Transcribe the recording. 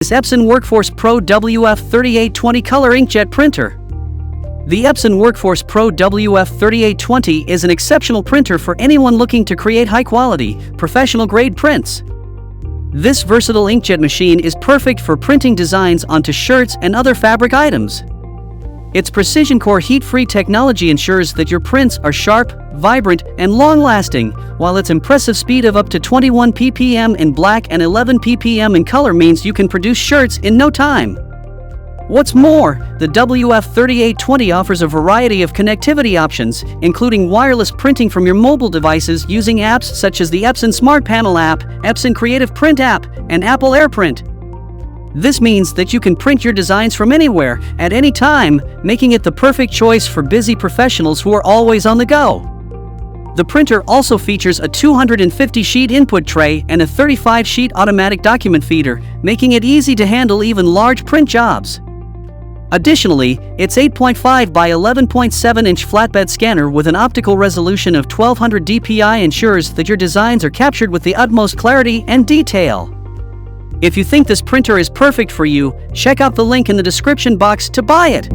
is Epson WorkForce Pro WF-3820 color inkjet printer. The Epson WorkForce Pro WF-3820 is an exceptional printer for anyone looking to create high-quality, professional-grade prints. This versatile inkjet machine is perfect for printing designs onto shirts and other fabric items. Its precision core heat-free technology ensures that your prints are sharp, vibrant, and long-lasting, while its impressive speed of up to 21 ppm in black and 11 ppm in color means you can produce shirts in no time. What's more, the WF-3820 offers a variety of connectivity options, including wireless printing from your mobile devices using apps such as the Epson Smart Panel app, Epson Creative Print app, and Apple AirPrint. This means that you can print your designs from anywhere, at any time, making it the perfect choice for busy professionals who are always on the go. The printer also features a 250-sheet input tray and a 35-sheet automatic document feeder, making it easy to handle even large print jobs. Additionally, its 8.5 by 11.7-inch flatbed scanner with an optical resolution of 1200 dpi ensures that your designs are captured with the utmost clarity and detail. If you think this printer is perfect for you, check out the link in the description box to buy it.